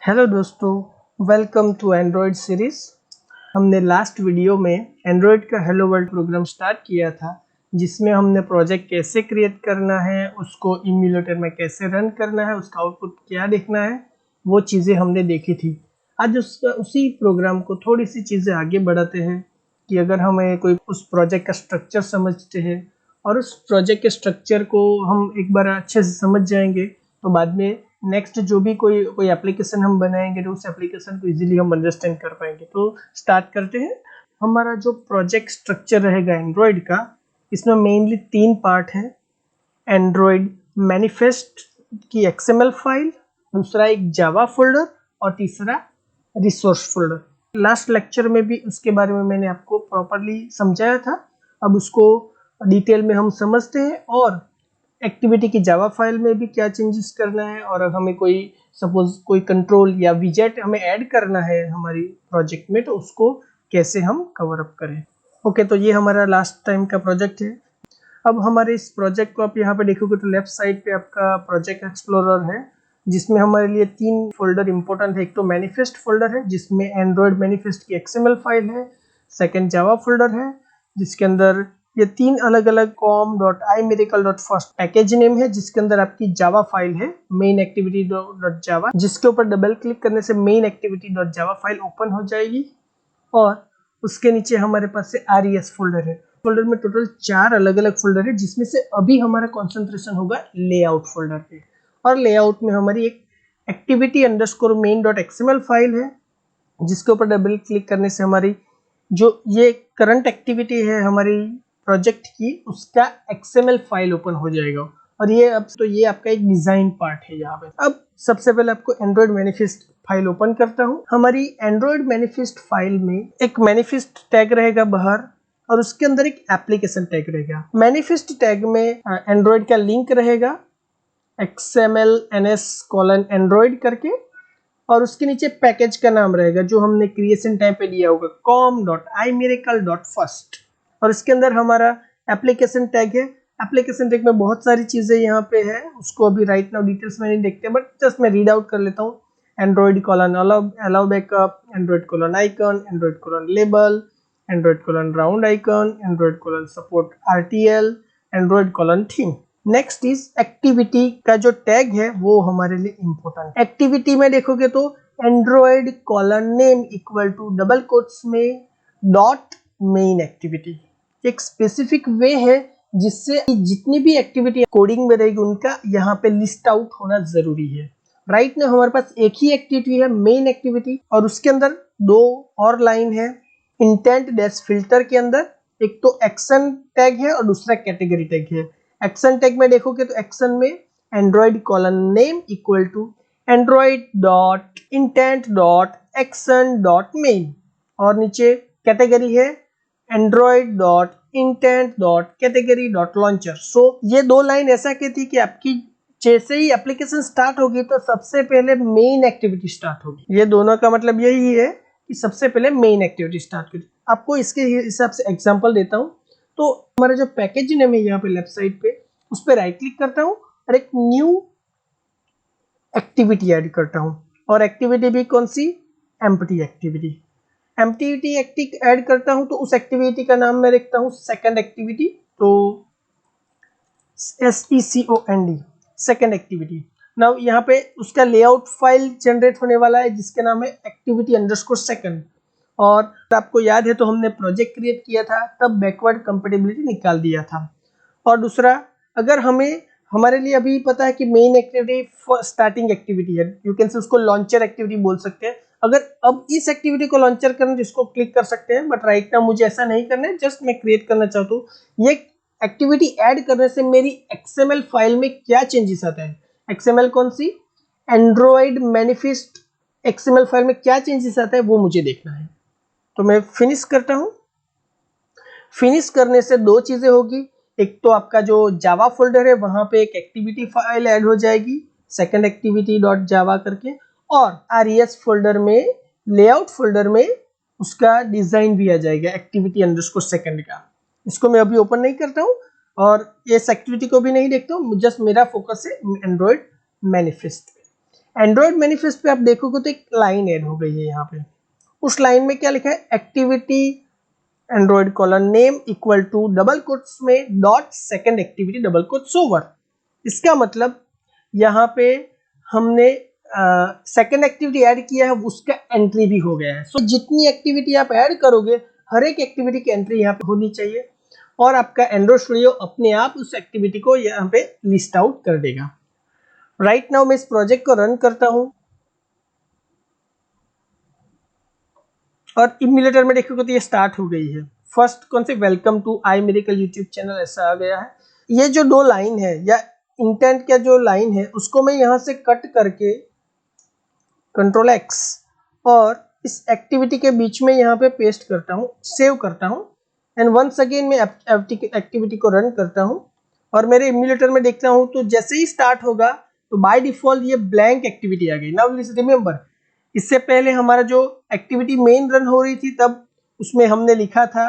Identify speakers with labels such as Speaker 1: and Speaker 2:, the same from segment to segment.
Speaker 1: Hello दोस्तों, welcome to Android series. हमने last video में एंड्रॉयड का हेलो वर्ल्ड प्रोग्राम स्टार्ट किया था, जिसमें हमने प्रोजेक्ट कैसे क्रिएट करना है, उसको इम्यूलेटर में कैसे रन करना है, उसका आउटपुट क्या देखना है, वो चीज़ें हमने देखी थी। आज उसी प्रोग्राम को थोड़ी सी चीज़ें आगे बढ़ाते हैं कि अगर हमें कोई उस प्रोजेक्ट का स्ट्रक्चर समझते हैं और उस प्रोजेक्ट के स्ट्रक्चर को हम एक बार अच्छे से समझ जाएंगे तो बाद में नेक्स्ट जो भी कोई एप्लीकेशन हम बनाएंगे तो उस एप्लीकेशन को इजीली हम अंडरस्टैंड कर पाएंगे। तो स्टार्ट करते हैं। हमारा जो प्रोजेक्ट स्ट्रक्चर रहेगा एंड्रॉयड का, इसमें मेनली 3 पार्ट हैं। एंड्रॉयड मैनिफेस्ट की XML फाइल, दूसरा एक जावा फोल्डर और तीसरा रिसोर्स फोल्डर। लास्ट लेक्चर में भी उसके बारे में मैंने आपको प्रॉपरली समझाया था। अब उसको डिटेल में हम समझते हैं और एक्टिविटी की जावा फाइल में भी क्या चेंजेस करना है, और हमें सपोज कोई कंट्रोल या विजेट हमें ऐड करना है हमारी प्रोजेक्ट में, तो उसको कैसे हम कवर अप करें। ओके, तो ये हमारा लास्ट टाइम का प्रोजेक्ट है। अब हमारे इस प्रोजेक्ट को आप यहाँ पे देखोगे तो लेफ्ट साइड पे आपका प्रोजेक्ट एक्सप्लोरर है, जिसमें हमारे लिए 3 फोल्डर इंपॉर्टेंट है। एक तो मैनिफेस्ट फोल्डर है जिसमें एंड्रॉयड मैनिफेस्ट की XML फाइल है। सेकंड जावा फोल्डर है जिसके अंदर ये 3 अलग अलग com.imiracle.first पैकेज नेम है, जिसके अंदर आपकी जावा फाइल है main activity.java, जिसके ऊपर डबल क्लिक करने से main activity.java फाइल ओपन हो जाएगी। और उसके नीचे हमारे पास से RES फोल्डर है। फोल्डर में टोटल 4 अलग अलग फोल्डर है, जिसमें से अभी हमारा कंसंट्रेशन होगा लेआउट फोल्डर पे। और लेआउट में हमारी एक activity_main.xml फाइल है, जिसके ऊपर डबल क्लिक करने से हमारी जो ये करंट एक्टिविटी है हमारी प्रोजेक्ट की, उसका XML फाइल ओपन हो जाएगा। और ये आपका एक डिजाइन पार्ट है यहाँ पे। अब सबसे पहले आपको एंड्रॉयड मैनिफेस्ट फाइल ओपन करता हूँ। हमारी एंड्रॉयड मैनिफेस्ट फाइल में एक मैनिफेस्ट टैग रहेगा बाहर, और उसके अंदर एक एप्लीकेशन टैग रहेगा। मैनिफेस्ट टैग में एंड्रॉयड का लिंक रहेगा XMLNS:Android करके, और उसके नीचे पैकेज का नाम रहेगा जो हमने क्रिएशन टाइम पे दिया होगा com.imiracle.first। और इसके अंदर हमारा एप्लीकेशन टैग है। एप्लीकेशन टैग में बहुत सारी चीजें यहाँ पे है, उसको अभी राइट नाउ डिटेल्स में नहीं देखते, बट जस्ट मैं रीड आउट कर लेता हूँ। Android colon allow backup, Android colon icon, Android colon label, Android colon round icon, Android colon support RTL, Android colon theme. Next is activity का जो tag है वो हमारे लिए इंपॉर्टेंट। एक्टिविटी में देखोगे तो Android colon name equal to double quotes में डॉट मेन एक्टिविटी। एक स्पेसिफिक वे है जिससे जितनी भी एक्टिविटी कोडिंग में रहेगी उनका यहाँ पे लिस्ट आउट होना जरूरी है। राइट ना, हमारे पास एक ही एक्टिविटी है मेन एक्टिविटी, और उसके अंदर 2 और लाइन है इंटेंट डैश फिल्टर के अंदर। एक तो एक्शन टैग है और दूसरा कैटेगरी टैग है। एक्शन टैग में देखोगे तो एक्शन में Android colon name equal to Android dot intent dot action dot main, और नीचे कैटेगरी है Android dot intent dot category dot launcher. So ये 2 लाइन ऐसा कहती कि आपकी जैसे ही एप्लीकेशन स्टार्ट होगी तो सबसे पहले मेन एक्टिविटी स्टार्ट होगी। ये दोनों का मतलब यही है कि सबसे पहले मेन एक्टिविटी स्टार्ट करें। आपको इसके हिसाब से एग्जांपल देता हूँ। तो हमारा जो पैकेज नेम है यहाँ पे लेफ्ट साइड पे, उस पर राइट क्लिक करता हूँ और एक न्यू एक्टिविटी ऐड करता हूँ। और एक्टिविटी भी कौन सी? Empty activity. एम्प्टी ऐड करता हूँ तो उस एक्टिविटी का नाम मैं रखता हूँ सेकंड एक्टिविटी। तो SECOND सेकंड एक्टिविटी। नाउ यहाँ पे उसका लेआउट फाइल जनरेट होने वाला है जिसके नाम है activity_second। और आपको याद है तो हमने प्रोजेक्ट क्रिएट किया था तब बैकवर्ड कंपेटिबिलिटी निकाल दिया था। और दूसरा, अगर हमारे लिए अभी पता है कि मेन एक्टिविटी स्टार्टिंग एक्टिविटी है, यू कैन से उसको लॉन्चर एक्टिविटी बोल सकते हैं। अगर अब इस एक्टिविटी को लॉन्चर करना तो इसको क्लिक कर सकते हैं, बट राइट नाउ मुझे ऐसा नहीं करना है, जस्ट मैं क्रिएट करना चाहता हूँ। ये एक्टिविटी ऐड करने से मेरी XML फाइल में क्या चेंजेस आता है, XML कौन सी, एंड्रॉयड मैनिफेस्ट XML फाइल में क्या चेंजेस आता है वो मुझे देखना है। तो मैं फिनिश करता हूँ। फिनिश करने से 2 चीजें होगी। एक तो आपका जो जावा फोल्डर है वहां पे एक एक्टिविटी फाइल ऐड हो जाएगी सेकंड एक्टिविटी डॉट जावा करके, और RES फोल्डर में लेआउट फोल्डर में उसका डिजाइन भी आ जाएगा activity_second का। इसको मैं अभी ओपन नहीं करता हूँ और इस एक्टिविटी को भी नहीं देखता हूँ, जस्ट मेरा फोकस है एंड्रॉयड मैनिफेस्ट पे। एंड्रॉयड मैनिफेस्ट पे आप देखोगे तो एक लाइन ऐड हो गई है यहाँ पे। उस लाइन में क्या लिखा है, activity Android colon name equal to double quotes में dot second activity double quotes over. इसका मतलब यहाँ पे हमने सेकंड एक्टिविटी ऐड किया है, उसका एंट्री भी हो गया है। सो जितनी एक्टिविटी आप ऐड करोगे हर एक एक्टिविटी की एंट्री यहाँ पे होनी चाहिए और आपका एंड्रॉयड स्टूडियो अपने आप उस एक्टिविटी को यहाँ पे लिस्ट आउट कर देगा। राइट नाउ मैं इस प्रोजेक्ट को रन करता हूँ और इम्यूलेटर में देखोगे तो ये स्टार्ट हो गई है। फर्स्ट कौन से, welcome to I miracle YouTube channel, ऐसा आ गया है। ये जो दो लाइन है या इंटेंट का जो लाइन है उसको मैं यहाँ से कट करके कंट्रोल एक्स और इस एक्टिविटी के बीच में यहाँ पे पेस्ट करता हूँ, सेव करता हूँ एंड वंस अगेन मैं एक्टिविटी को रन करता हूँ और मेरे इम्यूलेटर में देखता हूँ तो जैसे ही स्टार्ट होगा तो बाय डिफॉल्ट ये ब्लैंक एक्टिविटी आ गई। नाउ रिमेंबर, इससे पहले हमारा जो एक्टिविटी मेन रन हो रही थी तब उसमें हमने लिखा था,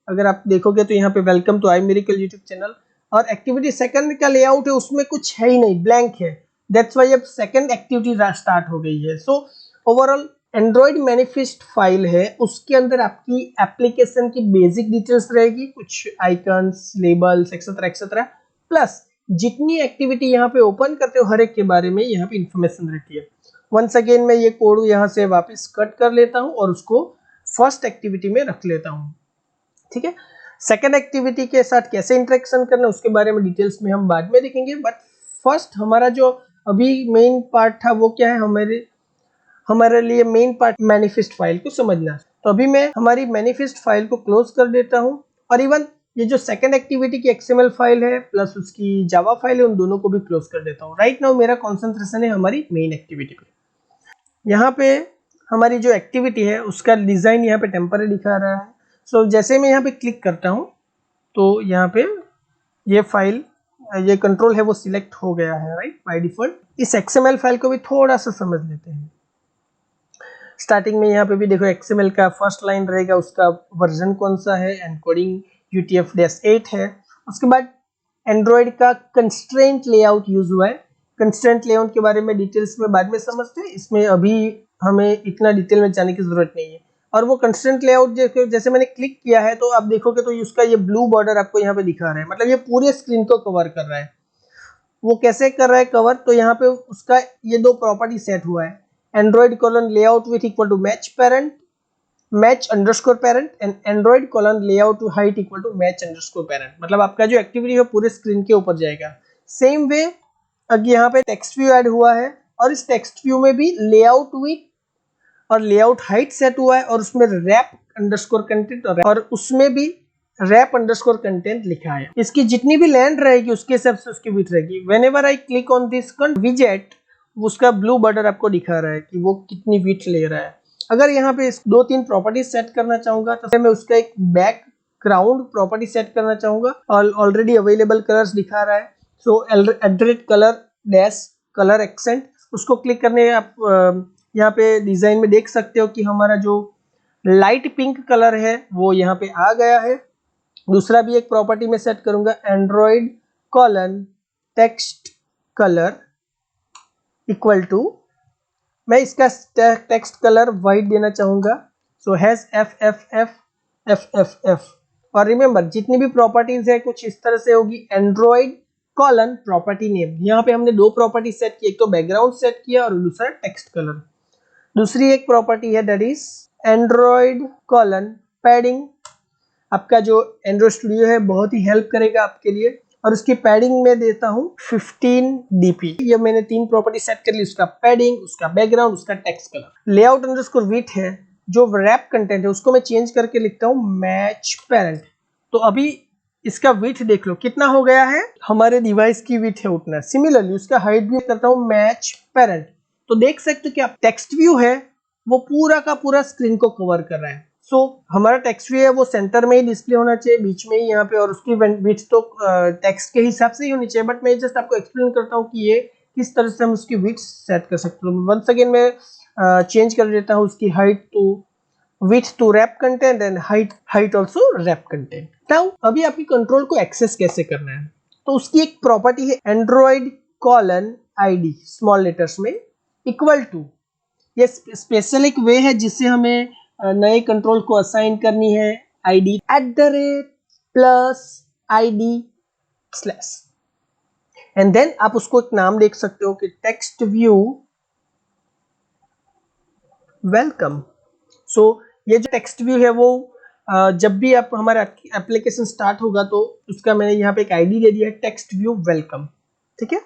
Speaker 1: अगर आप देखोगे तो यहाँ पे welcome to I miracle YouTube channel, और एक्टिविटी सेकंड का लेआउट है उसमें कुछ है ही नहीं, ब्लैंक है। दैट्स वाई अब सेकंड एक्टिविटी स्टार्ट हो गई है। So overall Android manifest file है, उसके अंदर आपकी एप्लीकेशन की बेसिक डिटेल्स रहेगी, कुछ icons, labels etcetera etcetera, plus जितनी एक्टिविटी यहाँ पे ओपन करते हो हर एक के बारे में यहाँ पे इंफॉर्मेशन रहती है। वंस अगेन मैं ये कोड यहाँ से वापस कट कर लेता हूँ और उसको फर्स्ट एक्टिविटी में रख लेता हूँ। ठीक है, सेकेंड एक्टिविटी के साथ कैसे इंटरेक्शन करना है उसके बारे में डिटेल्स में हम बाद में देखेंगे, बट फर्स्ट हमारा जो अभी मेन पार्ट था वो क्या है, हमारे लिए मेन पार्ट मैनिफेस्ट फाइल को समझना। तो अभी मैं हमारी मैनिफेस्ट फाइल को क्लोज कर देता हूँ और इवन ये जो सेकंड एक्टिविटी की XML फाइल है प्लस उसकी जावा फाइल है उन दोनों को भी क्लोज कर देता हूँ। राइट नाउ मेरा कॉन्सेंट्रेशन है हमारी मेन एक्टिविटी पे। यहाँ पे हमारी जो एक्टिविटी है उसका डिज़ाइन यहाँ पे टेम्पररी दिखा रहा है। सो जैसे मैं यहाँ पे क्लिक करता हूँ तो यहाँ पे ये फाइल, ये कंट्रोल है वो सिलेक्ट हो गया है राइट बाय डिफॉल्ट। इस XML फाइल को भी थोड़ा सा समझ लेते हैं। स्टार्टिंग में यहाँ पे भी देखो XML का फर्स्ट लाइन रहेगा, उसका वर्जन कौन सा है, एनकोडिंग UTF-8 है। उसके बाद एंड्रॉयड का कंस्ट्रेंट लेआउट यूज हुआ है। कंस्ट्रेंट लेआउट के बारे में डिटेल्स में बाद में समझते हैं, इसमें अभी हमें इतना डिटेल में जाने की जरूरत नहीं है। और वो कंस्ट्रेंट लेआउट जैसे मैंने क्लिक किया है तो आप देखोगे तो उसका ये ब्लू बॉर्डर आपको यहाँ पे दिखा रहा है, मतलब ये पूरे स्क्रीन को कवर कर रहा है। वो कैसे कर रहा है कवर, तो यहाँ पे उसका ये दो प्रॉपर्टी सेट हुआ है, Android colon layout width equal to match parent, match underscore parent and Android colon layout to height equal to match underscore parent. मतलब आपका जो एक्टिविटी है पूरे स्क्रीन के ऊपर जाएगा। सेम वे अब यहाँ पे टेक्स्ट व्यू ऐड हुआ है और इस टेक्स्ट व्यू में भी लेआउट विथ और लेआउट हाइट सेट हुआ है और उसमें रैप अंडरस्कोर कंटेंट और उसमें भी रैप अंडरस्कोर कंटेंट लिखा है। इसकी जितनी भी लेंथ रहेगी उसके हिसाब से उसकी विड्थ रहेगी। Whenever I click on this विजेट, उसका ब्लू बॉर्डर आपको दिखा रहा है कि वो कितनी विड्थ ले रहा है। अगर यहाँ पे दो तीन प्रॉपर्टी सेट करना चाहूंगा तो मैं उसका एक बैकग्राउंड प्रॉपर्टी सेट करना चाहूंगा और ऑलरेडी अवेलेबल कलर्स दिखा रहा है। सो एड्रेट कलर डैश कलर एक्सेंट, उसको क्लिक करने आप यहाँ पे डिजाइन में देख सकते हो कि हमारा जो लाइट पिंक कलर है वो यहाँ पे आ गया है। दूसरा भी एक प्रॉपर्टी में सेट करूंगा, Android colon text colour equal to, मैं इसका टेक्स्ट कलर वाइट देना चाहूंगा। सो हैज FFF और रिमेंबर जितनी भी प्रॉपर्टीज है कुछ इस तरह से होगी, एंड्रॉयड कॉलन प्रॉपर्टी नेम। यहाँ पे हमने दो प्रॉपर्टी सेट की, एक तो बैकग्राउंड सेट किया और दूसरा टेक्स्ट कलर। दूसरी एक प्रॉपर्टी है that is Android colon padding. आपका जो एंड्रॉयड स्टूडियो है बहुत ही हेल्प करेगा आपके लिए और उसकी पैडिंग में देता हूँ 15 dp। ये मैंने तीन प्रॉपर्टी सेट कर ली, उसका पैडिंग, उसका बैकग्राउंड, उसका text colour. Layout underscore width है, जो रैप कंटेंट है उसको मैं चेंज करके लिखता हूँ मैच पेरेंट। तो अभी इसका विड्थ देख लो कितना हो गया है, हमारे डिवाइस की विड्थ है उतना। सिमिलरली उसका हाइट भी करता हूँ मैच पेरेंट। तो देख सकते हो कि आप टेक्स्ट व्यू है वो पूरा का पूरा स्क्रीन को कवर कर रहा है। सो हमारा टेक्स्ट व्यू है वो सेंटर में ही डिस्प्ले होना चाहिए, बीच में ही यहाँ पे, और उसकी विड्थ तो टेक्स्ट के हिसाब से ही होनी चाहिए। बट मैं जस्ट आपको एक्सप्लेन करता हूँ कि ये किस तरह से हम उसकी विड्थ सेट कर सकते हैं। वंस अगेन मैं चेंज कर देता हूँ उसकी height to width to wrap content and height also wrap content. Now अभी आपकी कंट्रोल को एक्सेस कैसे करना है, तो उसकी एक प्रॉपर्टी है Android colon ID small letters में इक्वल टू, ये स्पेशल एक वे है जिससे हमें नए कंट्रोल को असाइन करनी है, id @ +id slash, and then आप उसको एक नाम देख सकते हो कि टेक्स्ट व्यू वेलकम। सो ये जो टेक्स्ट व्यू है वो जब भी आप हमारा एप्लीकेशन स्टार्ट होगा तो उसका मैंने यहाँ पे एक आईडी दे दिया है, टेक्स्ट व्यू वेलकम, ठीक है।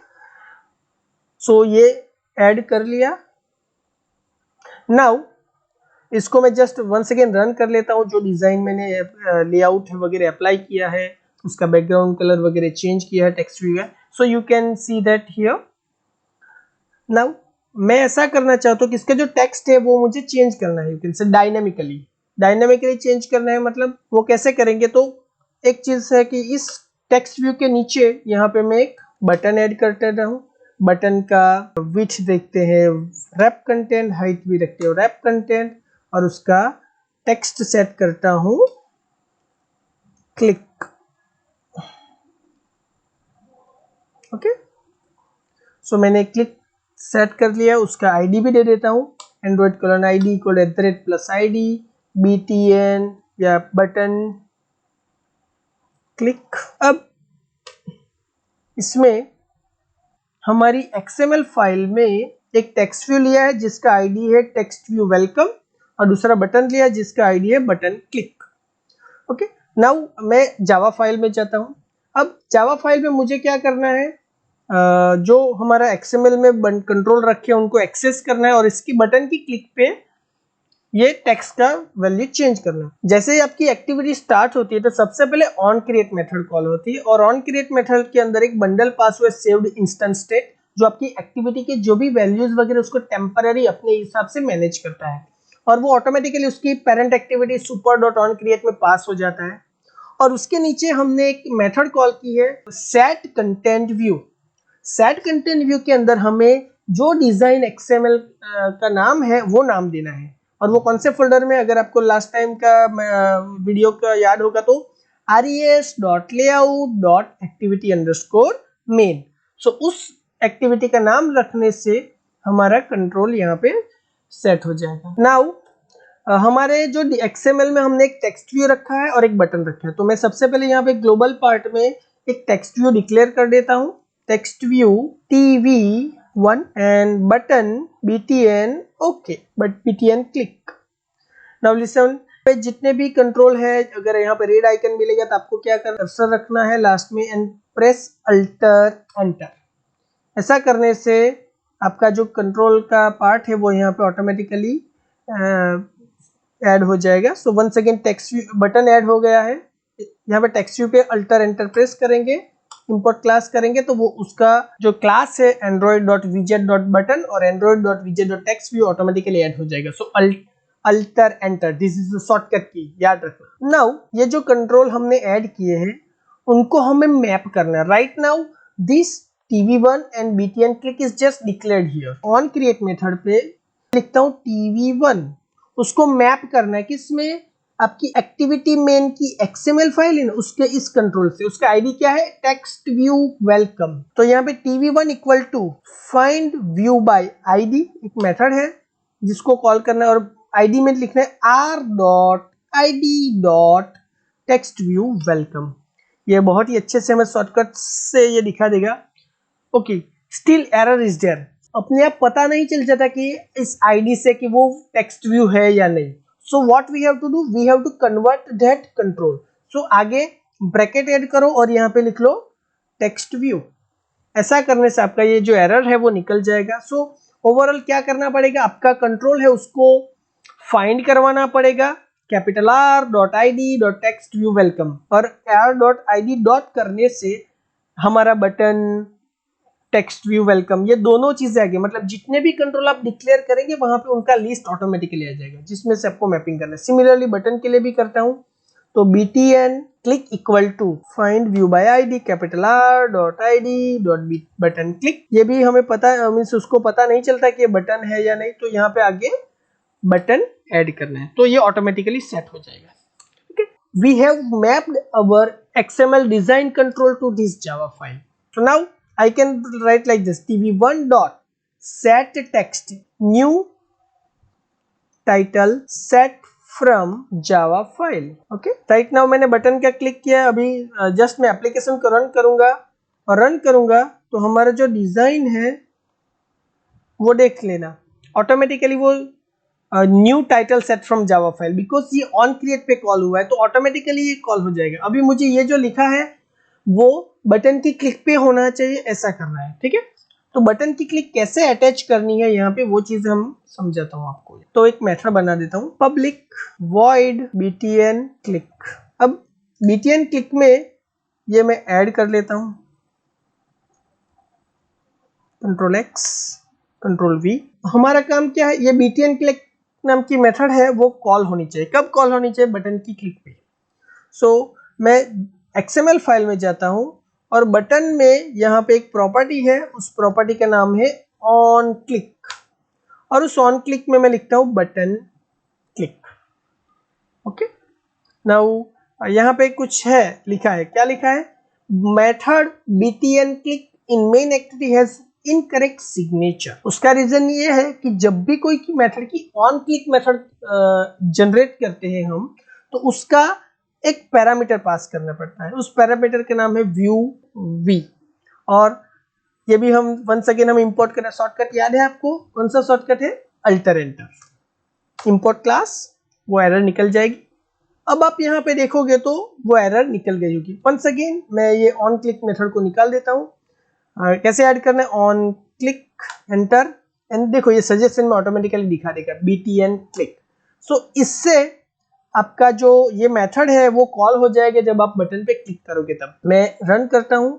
Speaker 1: सो ये ऐड कर लिया। नाउ इसको मैं जस्ट वंस अगेन रन कर लेता हूँ। जो डिजाइन मैंने लेआउट वगैरह अप्लाई किया है, उसका बैकग्राउंड कलर वगैरह चेंज किया है टेक्स्ट व्यू का, so you can see that here. Now मैं ऐसा करना चाहता हूँ कि इसका जो टेक्स्ट है वो मुझे चेंज करना है, you can say dynamically change करना है। मतलब वो कैसे करेंगे, तो एक चीज है कि इस टेक्स्ट व्यू के नीचे यहाँ पे मैं एक बटन ऐड करते रहूं। बटन का विड्थ देखते हैं, रैप कंटेंट, हाइट भी रखते हो रैप कंटेंट, और उसका टेक्स्ट सेट करता हूं क्लिक। ओके, सो मैंने क्लिक सेट कर लिया। उसका आईडी भी दे देता हूं, Android:ID =+ID BTN या बटन क्लिक। अब इसमें हमारी XML फाइल में एक टेक्स्ट व्यू लिया है जिसका आईडी है टेक्स्ट व्यू वेलकम, और दूसरा बटन लिया है जिसका आईडी है बटन क्लिक। ओके, नाउ मैं जावा फाइल में जाता हूं। अब जावा फाइल में मुझे क्या करना है, जो हमारा XML में कंट्रोल रखे हैं उनको एक्सेस करना है, और इसकी बटन की क्लिक पे ये टेक्स्ट का वैल्यू चेंज करना है। जैसे ही आपकी एक्टिविटी स्टार्ट होती है तो सबसे पहले ऑन क्रिएट मेथड कॉल होती है, और ऑन क्रिएट मेथड के अंदर एक बंडल पास हुआ सेव्ड इंस्टेंस स्टेट जो आपकी एक्टिविटी के जो भी वैल्यूज वगैरह उसको टेम्पररी अपने हिसाब से मैनेज करता है, और वो ऑटोमेटिकली उसकी पेरेंट एक्टिविटी super.onCreate में पास हो जाता है। और उसके नीचे हमने एक मेथड कॉल की है set content view. Set content view के अंदर हमें जो डिजाइन XML का नाम है वो नाम देना है, और वो कौन से फोल्डर में, अगर आपको लास्ट टाइम का वीडियो का याद होगा तो res.layout.activity_main। सो उस एक्टिविटी का नाम रखने से हमारा कंट्रोल यहाँ पे सेट हो जाएगा। नाउ हमारे जो XML में हमने एक टेक्स्ट व्यू रखा है और एक बटन रखा है, तो मैं सबसे पहले यहाँ पे ग्लोबल पार्ट में एक टेक्स्ट व्यू डिक्लेयर कर देता हूँ, text view TV1 and button BTN okay, but BTN click. Now listen, पे जितने भी कंट्रोल है, अगर यहाँ पे रेड आइकन मिलेगा तो आपको क्या करना, कर्सर रखना है लास्ट में एंड प्रेस अल्टर एंटर। ऐसा करने से आपका जो कंट्रोल का पार्ट है वो यहाँ पे ऑटोमेटिकली ऐड हो जाएगा। So once again text view button add हो गया है। यहाँ पे टेक्स्ट व्यू पे अल्टर एंटर प्रेस करेंगे, इंपोर्ट क्लास करेंगे तो वो उसका जो क्लास है Android.widget.button और Android.widget.textView ऑटोमेटिकली ऐड हो जाएगा। So alter enter, this is the shortcut key, याद रखना। नाउ ये जो कंट्रोल हमने ऐड किए हैं उनको हमें मैप करना है। Right now this TV1 and BTN click is just declared here. On create method पे लिखता हूँ TV1, उसको मैप करना है किसमें, आपकी एक्टिविटी मेन की XML फाइल है ना, उसके इस कंट्रोल से। उसका आईडी क्या है, टेक्स्ट व्यू वेलकम। तो यहाँ पे TV1 equal to find view by ID एक मेथड है जिसको कॉल करना है, और आईडी में लिखना है r.id.textViewWelcome। ये बहुत ही अच्छे से हमें शॉर्टकट से ये दिखा देगा। Okay, still error is there, अपने आप पता नहीं चल जाता कि इस आईडी से कि वो टेक्स्ट व्यू है या नहीं। So what we have to do, we have to convert that control. So आगे ब्रैकेट ऐड करो और यहाँ पे लिख लो टेक्स्ट व्यू। ऐसा करने से आपका ये जो एरर है वो निकल जाएगा। सो ओवरऑल क्या करना पड़ेगा, आपका कंट्रोल है उसको फाइंड करवाना पड़ेगा, कैपिटल R.id.textViewWelcome, और R.id डॉट करने से हमारा बटन टेक्स्ट व्यू वेलकम ये दोनों चीजें आ गई। मतलब जितने भी कंट्रोल आप डिक्लेयर करेंगे वहां पे उनका लिस्ट ऑटोमेटिकली आ जाएगा जिसमें से आपको मैपिंग करना है। सिमिलरली बटन के लिए भी करता हूं, तो BTN click equal to find view by ID capital R.id.button click. ये भी हमें पता मीन्स उसको पता नहीं चलता कि ये बटन है या नहीं, तो यहाँ पे आगे बटन ऐड करना है तो ये ऑटोमेटिकली सेट हो जाएगा। Okay, we have mapped our XML design control to this Java file. So now I can write like this, TV1 dot set text new title set from Java file। Okay, right now मैंने button क्या click किया, अभी just मैं application को run करूंगा और run करूंगा तो हमारा जो डिजाइन है वो देख लेना, ऑटोमेटिकली वो new title set from Java file, because ये ऑन क्रिएट पे कॉल हुआ है तो ऑटोमेटिकली ये कॉल हो जाएगा। अभी मुझे ये जो लिखा है वो बटन की क्लिक पे होना चाहिए, ऐसा करना है, ठीक है। तो बटन की क्लिक कैसे अटैच करनी है यहाँ पे वो चीज हम समझाता हूँ आपको। तो एक मेथड बना देता हूँ, पब्लिक वॉइड btn क्लिक। अब btn क्लिक में ये मैं ऐड कर लेता हूँ, कंट्रोल X कंट्रोल V। हमारा काम क्या है, ये btn क्लिक नाम की मेथड है वो कॉल होनी चाहिए। कब कॉल होनी चाहिए, बटन की क्लिक पे। सो मैं XML फाइल में जाता हूं और बटन में यहाँ पे एक प्रॉपर्टी है, उस प्रॉपर्टी का नाम है ऑन क्लिक, और उस ऑन क्लिक में मैं लिखता हूं बटन क्लिक। ओके, नाउ यहाँ पे कुछ है लिखा है, क्या लिखा है, method btn click in main activity has incorrect signature. उसका रीजन ये है कि जब भी कोई की मेथड की ऑन क्लिक मेथड जनरेट करते हैं हम, तो उसका एक पैरामीटर पास करना पड़ता है, उस पैरामीटर का नाम है व्यू वी। और ये भी हम वंस अगेन हम इंपोर्ट करना, शॉर्टकट याद है आपको, कौन सा शॉर्टकट है, अल्टर एंटर, इंपोर्ट क्लास, वो एरर निकल जाएगी। अब आप यहाँ पे देखोगे तो वो एरर निकल गई होगी। वंस अगेन मैं ये ऑन क्लिक मेथड को निकाल देता हूँ। कैसे ऐड करना है, ऑन क्लिक एंटर, एंड देखो ये सजेशन में ऑटोमेटिकली दिखा देगा btn क्लिक। सो इससे आपका जो ये मेथड है वो कॉल हो जाएगा जब आप बटन पे क्लिक करोगे तब। मैं रन करता हूं,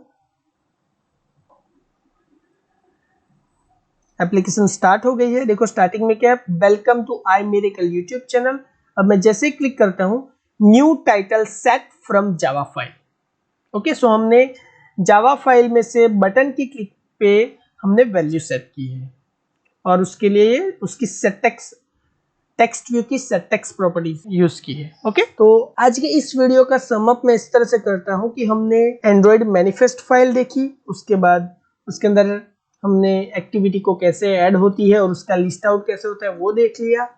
Speaker 1: एप्लीकेशन स्टार्ट हो गई है। देखो स्टार्टिंग में क्या है, welcome to iMiracle YouTube channel. अब मैं जैसे ही क्लिक करता हूं, new title set from Java file. Okay, so हमने जावा फाइल में से बटन की क्लिक पे हमने वैल्यू सेट की है और उसके लिए उसकी सेटटेक्स टेक्स्ट व्यू की सेटटेक्स्ट प्रॉपर्टी यूज की है। ओके, तो आज के इस वीडियो का समअप मैं इस तरह से करता हूं कि हमने एंड्रॉइड मैनिफेस्ट फाइल देखी, उसके बाद उसके अंदर हमने एक्टिविटी को कैसे ऐड होती है और उसका लिस्ट आउट कैसे होता है वो देख लिया।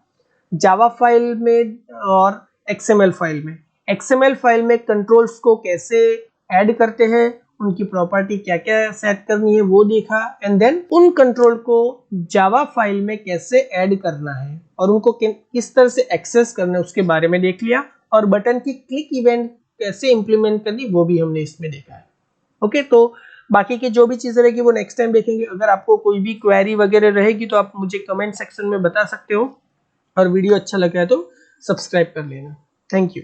Speaker 1: जावा फाइल में और XML फाइल में, XML फाइल में कंट्रोल्स को कैसे ऐड करते हैं, उनकी प्रॉपर्टी क्या क्या सेट करनी है वो देखा, एंड देन उन कंट्रोल को जावा फाइल में कैसे ऐड करना है और उनको किस तरह से एक्सेस करना है उसके बारे में देख लिया, और बटन की क्लिक इवेंट कैसे इंप्लीमेंट करनी वो भी हमने इसमें देखा है। ओके, तो बाकी की जो भी चीजें रहेगी वो नेक्स्ट टाइम देखेंगे। अगर आपको कोई भी क्वेरी वगैरह रहेगी तो आप मुझे कमेंट सेक्शन में बता सकते हो, और वीडियो अच्छा लगा है तो सब्सक्राइब कर लेना। Thank you.